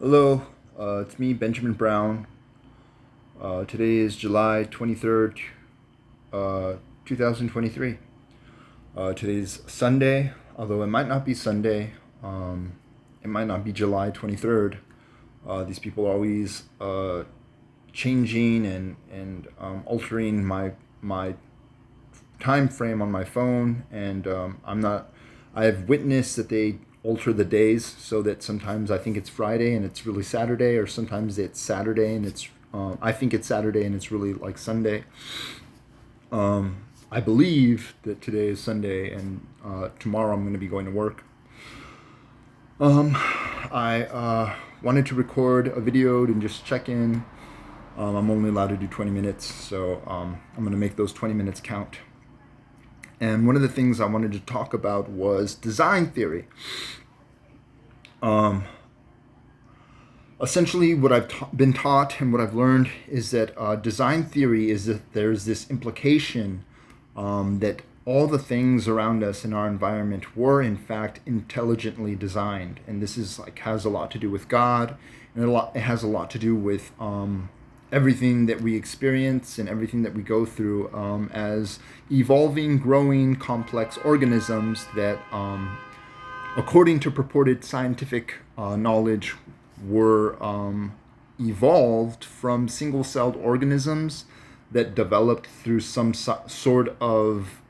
Hello, it's me, Benjamin Brown. Today is July 23rd, 2023. Today's Sunday, although it might not be Sunday. It might not be July 23rd. These people are always changing and altering my time frame on my phone, and I'm not. I have witnessed that they alter the days so that sometimes I think it's Friday and it's really Saturday, or sometimes it's Saturday and it's I think it's Saturday and it's really like Sunday. I believe that today is Sunday and tomorrow I'm going to be going to work. I wanted to record a video and just check in. I'm only allowed to do 20 minutes, so I'm going to make those 20 minutes count. And one of the things I wanted to talk about was design theory. Essentially, what I've been taught and what I've learned is that design theory is that there's this implication that all the things around us in our environment were in fact intelligently designed, and this is like has a lot to do with God, and it has a lot to do with everything that we experience and everything that we go through as evolving, growing, complex organisms that, according to purported scientific knowledge, were evolved from single-celled organisms that developed through some sort of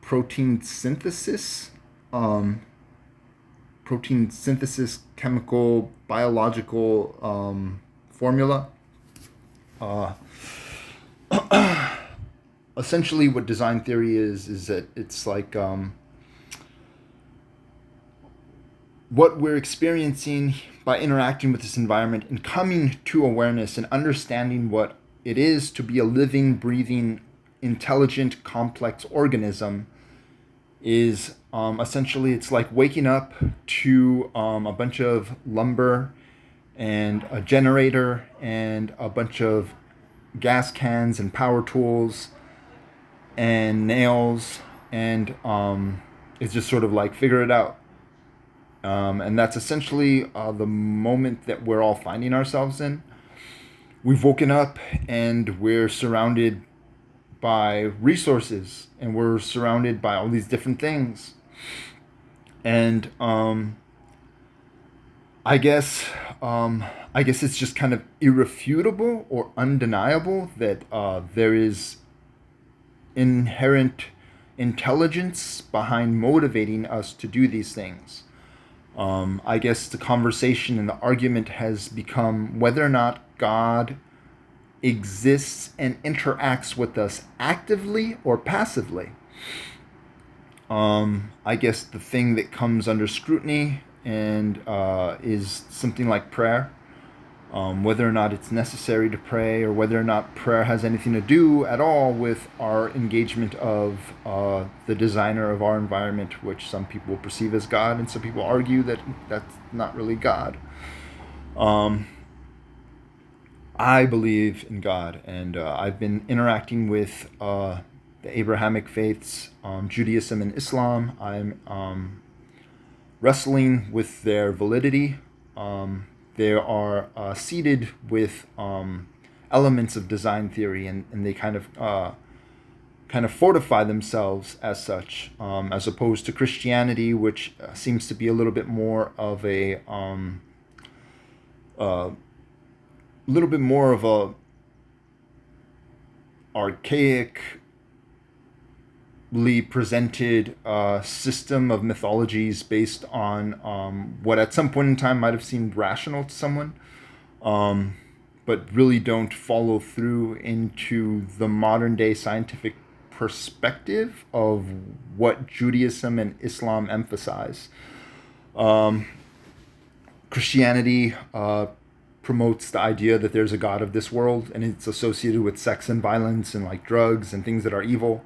protein synthesis, chemical, biological formula. Uh, Essentially, what design theory is that it's like what we're experiencing by interacting with this environment and coming to awareness and understanding what it is to be a living, breathing, intelligent, complex organism is essentially it's like waking up to a bunch of lumber and a generator and a bunch of gas cans and power tools and nails, and it's just sort of like figure it out. And that's essentially the moment that we're all finding ourselves in. We've woken up and we're surrounded by resources and we're surrounded by all these different things. And I guess it's just kind of irrefutable or undeniable that there is inherent intelligence behind motivating us to do these things. I guess the conversation and the argument has become whether or not God exists and interacts with us actively or passively. I guess the thing that comes under scrutiny and is something like prayer. Whether or not it's necessary to pray, or whether or not prayer has anything to do at all with our engagement of the designer of our environment, which some people perceive as God, and some people argue that that's not really God. I believe in God, and I've been interacting with the Abrahamic faiths, Judaism and Islam. I'm wrestling with their validity. They are seeded with elements of design theory, and they kind of fortify themselves as such, as opposed to Christianity, which seems to be a little bit more of a archaic presented system of mythologies based on what at some point in time might have seemed rational to someone, but really don't follow through into the modern day scientific perspective of what Judaism and Islam emphasize. Christianity promotes the idea that there's a God of this world, and it's associated with sex and violence and like drugs and things that are evil.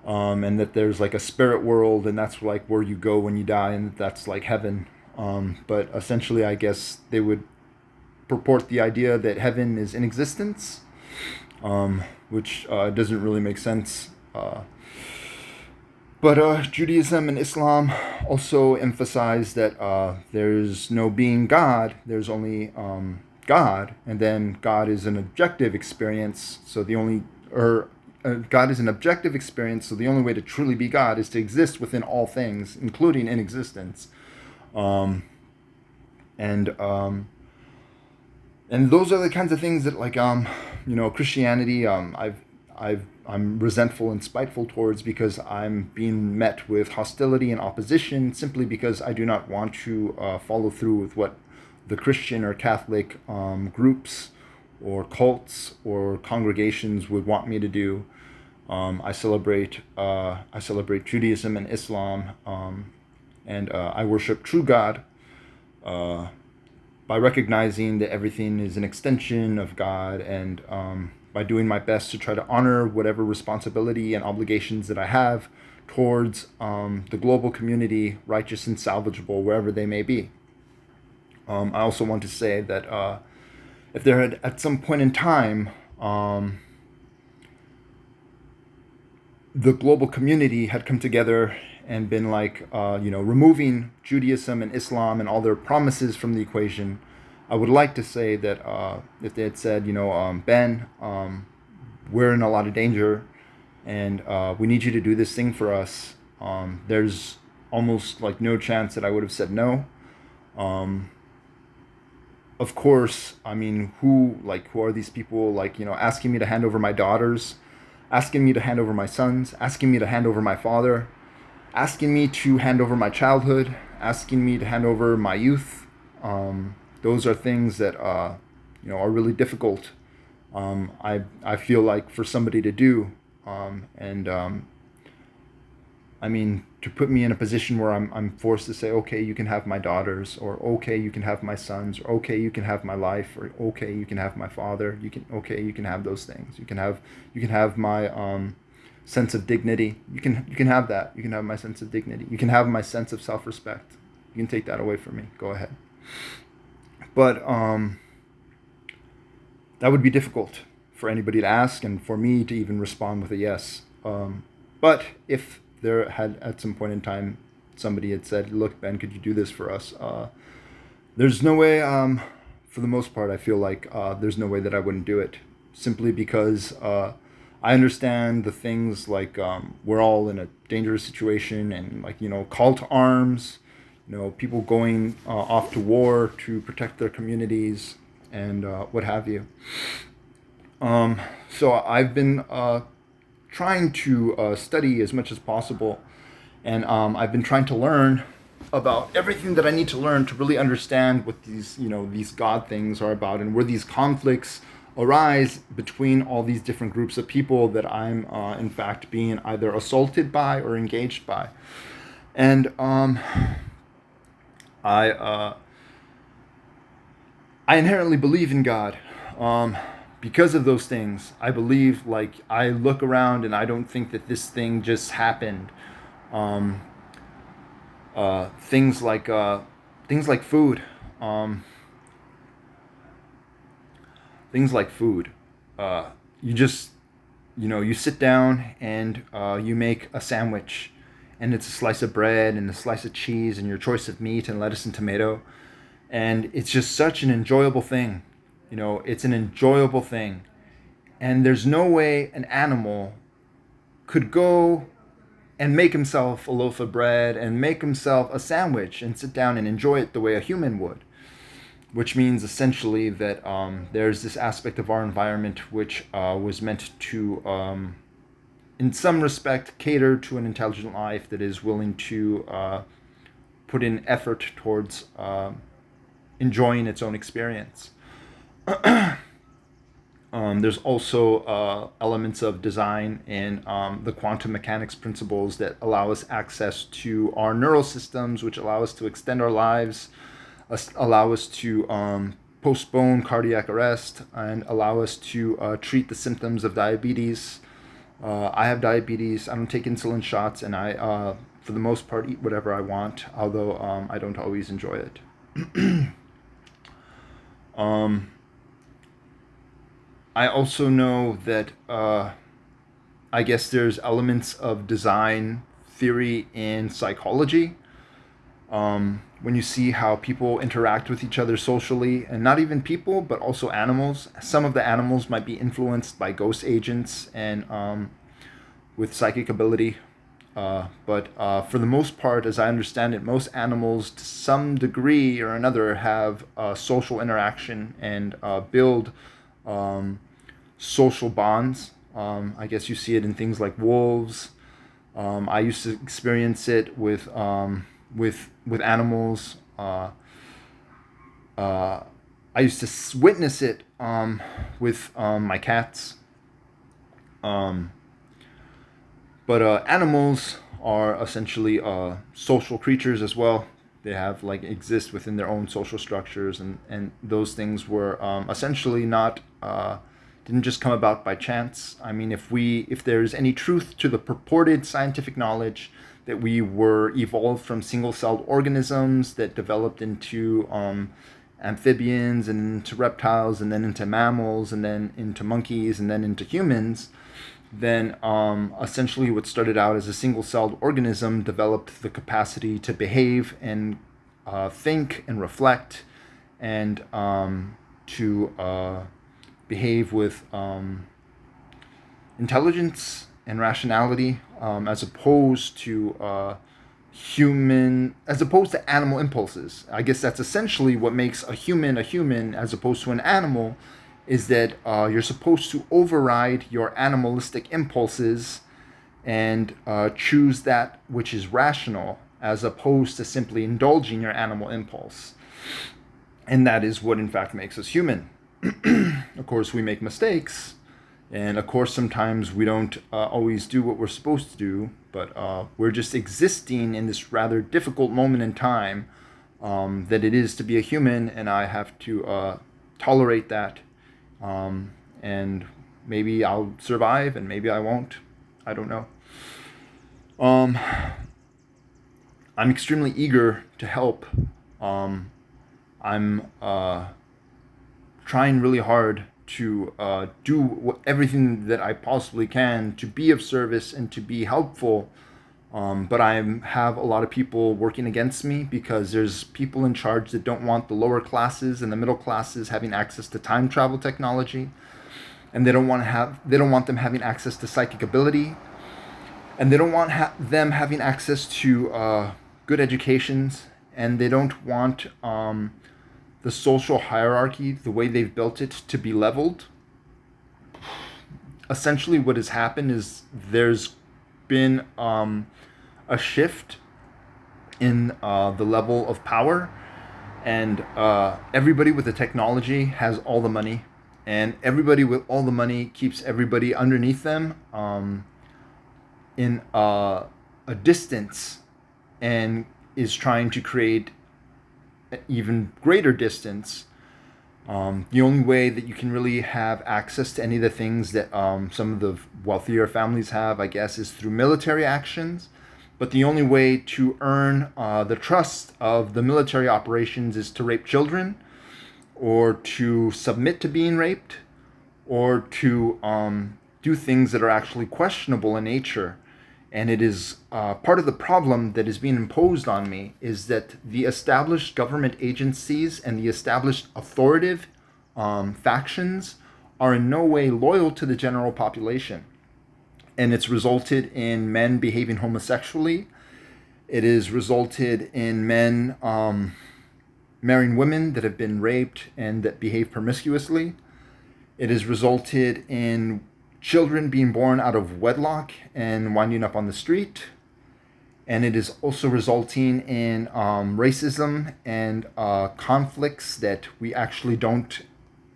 And that there's like a spirit world, and that's like where you go when you die, and that's like heaven. But essentially, I guess they would purport the idea that heaven is in existence, which doesn't really make sense. But Judaism and Islam also emphasize that there's no being God, there's only God, and then God is an objective experience. So God is an objective experience. So the only way to truly be God is to exist within all things, including in existence. Um, and and those are the kinds of things that Christianity I'm resentful and spiteful towards, because I'm being met with hostility and opposition simply because I do not want to follow through with what the Christian or Catholic groups or cults or congregations would want me to do. I celebrate Judaism and Islam, and I worship true God uh, by recognizing that everything is an extension of God, and by doing my best to try to honor whatever responsibility and obligations that I have towards the global community, righteous and salvageable, wherever they may be. I also want to say that if there had at some point in time the global community had come together and been removing Judaism and Islam and all their promises from the equation, I would like to say that if they had said, Ben, we're in a lot of danger, and we need you to do this thing for us, there's almost like no chance that I would have said no. Um, of course, I mean, who are these people, asking me to hand over my daughters, asking me to hand over my sons, asking me to hand over my father, asking me to hand over my childhood, asking me to hand over my youth. Those are things that are really difficult. I feel like for somebody to do, and I mean, to put me in a position where I'm forced to say, okay, you can have my daughters, or okay, you can have my sons, or okay, you can have my life, or okay, you can have my father. You can have those things. You can have my sense of dignity. You can have that. You can have my sense of dignity. You can have my sense of self-respect. You can take that away from me. Go ahead. But that would be difficult for anybody to ask, and for me to even respond with a yes. But if there had at some point in time somebody had said, "Look, Ben, could you do this for us?" There's no way. For the most part, I feel like there's no way that I wouldn't do it, simply because I understand the things like we're all in a dangerous situation, and call to arms, people going off to war to protect their communities, and what have you. So I've been trying to study as much as possible, and I've been trying to learn about everything that I need to learn to really understand what these God things are about, and where these conflicts arise between all these different groups of people that I'm in fact being either assaulted by or engaged by. And I I inherently believe in God. Because of those things, I believe, I look around and I don't think that this thing just happened. Um, uh, things like uh, things like food, um, things like food. You just you sit down and you make a sandwich, and it's a slice of bread and a slice of cheese and your choice of meat and lettuce and tomato, and it's just such an enjoyable thing. It's an enjoyable thing, and there's no way an animal could go and make himself a loaf of bread and make himself a sandwich and sit down and enjoy it the way a human would. Which means essentially that there's this aspect of our environment which was meant to, in some respect, cater to an intelligent life that is willing to put in effort towards enjoying its own experience. There's also elements of design in the quantum mechanics principles that allow us access to our neural systems, which allow us to extend our lives, allow us to postpone cardiac arrest, and allow us to treat the symptoms of diabetes. I have diabetes. I don't take insulin shots, and I, for the most part, eat whatever I want, although I don't always enjoy it. um, I also know that I guess there's elements of design theory in psychology. When you see how people interact with each other socially, and not even people, but also animals. Some of the animals might be influenced by ghost agents and with psychic ability. But for the most part, as I understand it, most animals, to some degree or another, have social interaction and build social bonds. I guess you see it in things like wolves. I used to experience it with animals. I used to witness it with my cats. But animals are essentially social creatures as well. They have exist within their own social structures, and those things were essentially not didn't just come about by chance. I mean, if there's any truth to the purported scientific knowledge that we were evolved from single-celled organisms that developed into amphibians and into reptiles and then into mammals and then into monkeys and then into humans, then essentially what started out as a single-celled organism developed the capacity to behave and think and reflect and to behave with intelligence and rationality, as opposed to animal impulses. I guess that's essentially what makes a human as opposed to an animal, is that you're supposed to override your animalistic impulses and choose that which is rational, as opposed to simply indulging your animal impulse. And that is what in fact makes us human. Of course, we make mistakes, and of course sometimes we don't always do what we're supposed to do, but we're just existing in this rather difficult moment in time that it is to be a human, and I have to tolerate that. And maybe I'll survive and maybe I won't. I don't know. I'm extremely eager to help. I'm trying really hard to do everything that I possibly can to be of service and to be helpful. But I have a lot of people working against me, because there's people in charge that don't want the lower classes and the middle classes having access to time travel technology, and they don't want them having access to psychic ability, and they don't want them having access to good educations, and they don't want the social hierarchy, the way they've built it, to be leveled. Essentially, what has happened is there's been a shift in the level of power, and everybody with the technology has all the money, and everybody with all the money keeps everybody underneath them in a distance, and is trying to create an even greater distance. The only way that you can really have access to any of the things that some of the wealthier families have, I guess, is through military actions. But the only way to earn the trust of the military operations is to rape children, or to submit to being raped, or to do things that are actually questionable in nature. And it is part of the problem that is being imposed on me, is that the established government agencies and the established authoritative factions are in no way loyal to the general population. And it's resulted in men behaving homosexually. It has resulted in men marrying women that have been raped and that behave promiscuously. It has resulted in children being born out of wedlock and winding up on the street. And it is also resulting in racism and conflicts that we actually don't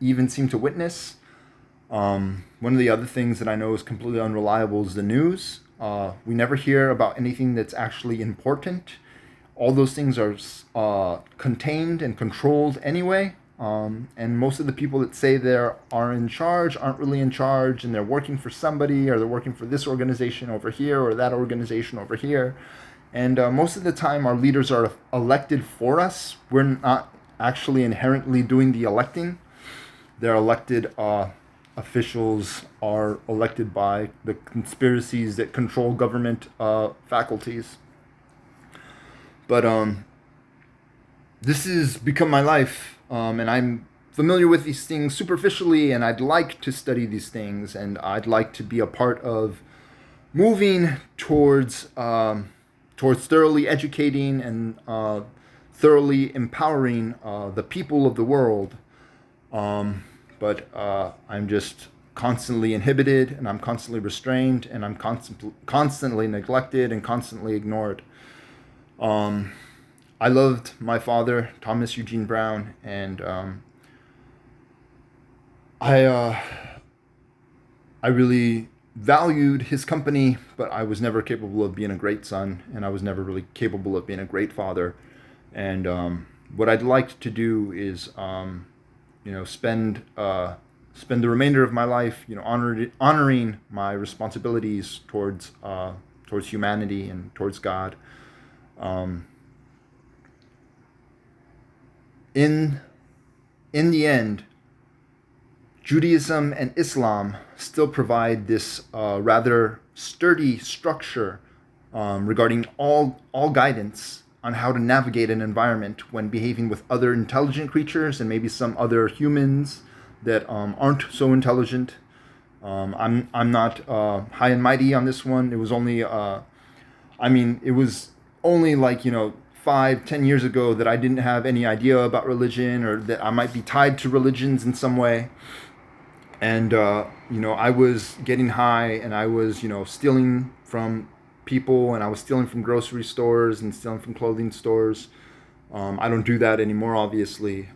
even seem to witness. One of the other things that I know is completely unreliable is the news. We never hear about anything that's actually important. All those things are contained and controlled anyway. And most of the people that say they are in charge aren't really in charge, and they're working for somebody, or they're working for this organization over here or that organization over here. And most of the time our leaders are elected for us. We're not actually inherently doing the electing. They're elected officials are elected by, the conspiracies that control government faculties. But this has become my life, and I'm familiar with these things superficially, and I'd like to study these things, and I'd like to be a part of moving towards thoroughly educating and thoroughly empowering the people of the world. But I'm just constantly inhibited, and I'm constantly restrained, and I'm constantly neglected and constantly ignored. I loved my father, Thomas Eugene Brown, and I I really valued his company, but I was never capable of being a great son, and I was never really capable of being a great father. And what I'd like to do is, spend the remainder of my life, honoring my responsibilities towards humanity and towards God. Um, in in the end, Judaism and Islam still provide this rather sturdy structure regarding all guidance on how to navigate an environment when behaving with other intelligent creatures and maybe some other humans that aren't so intelligent. I'm not high and mighty on this one. It was only it was only like 5-10 years ago that I didn't have any idea about religion, or that I might be tied to religions in some way. And I was getting high, and I was stealing from people, and I was stealing from grocery stores and stealing from clothing stores. I don't do that anymore, obviously.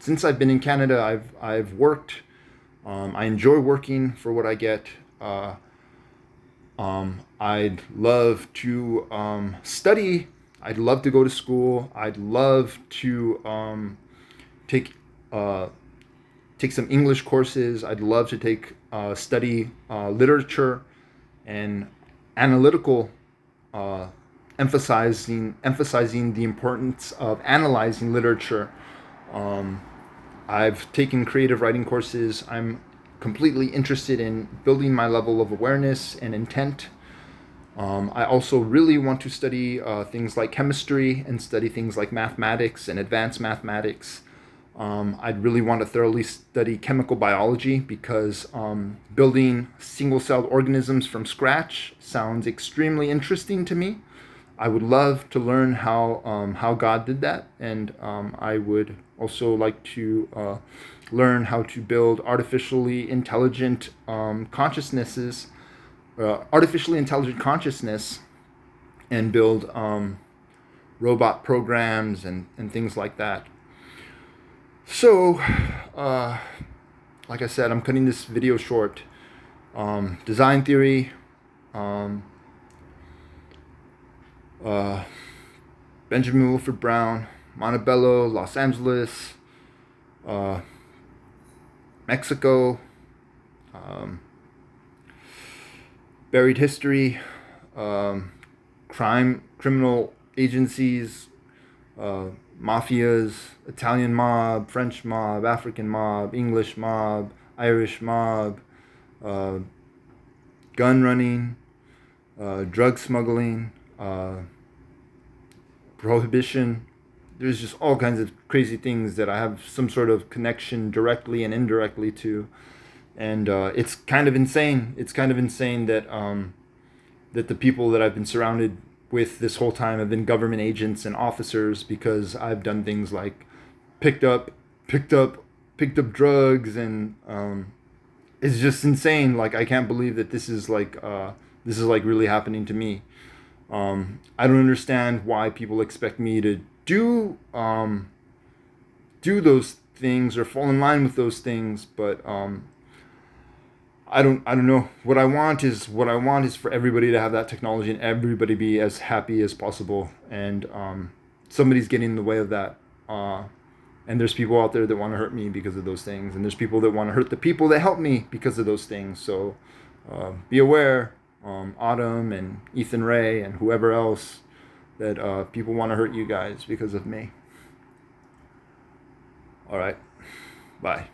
Since I've been in Canada, I've worked. I enjoy working for what I get. I'd love to study. I'd love to go to school. I'd love to take take some English courses. I'd love to study literature and analytical, uh, emphasizing the importance of analyzing literature. Um, I've taken creative writing courses. I'm completely interested in building my level of awareness and intent. I also really want to study things like chemistry and study things like mathematics and advanced mathematics. I'd really want to thoroughly study chemical biology, because building single celled organisms from scratch sounds extremely interesting to me. I would love to learn how God did that, and I would also like to learn how to build artificially intelligent consciousness, and build robot programs and things like that. So, like I said, I'm cutting this video short. Design theory, um, uh, Benjamin Wilford Brown, Montebello, Los Angeles, uh, Mexico, um, buried history, criminal agencies, mafias, Italian mob, French mob, African mob, English mob, Irish mob, uh, gun running, drug smuggling, prohibition. There's just all kinds of crazy things that I have some sort of connection directly and indirectly to, and it's kind of insane. It's kind of insane that that the people that I've been surrounded with this whole time have been government agents and officers, because I've done things like picked up picked up picked up drugs, and it's just insane. Like, I can't believe that this is like really happening to me. I don't understand why people expect me to do those things or fall in line with those things, but I don't know. What I want is for everybody to have that technology and everybody be as happy as possible. And somebody's getting in the way of that. And there's people out there that want to hurt me because of those things, and there's people that want to hurt the people that help me because of those things. So be aware, Autumn and Ethan Ray and whoever else, that people want to hurt you guys because of me. All right, bye.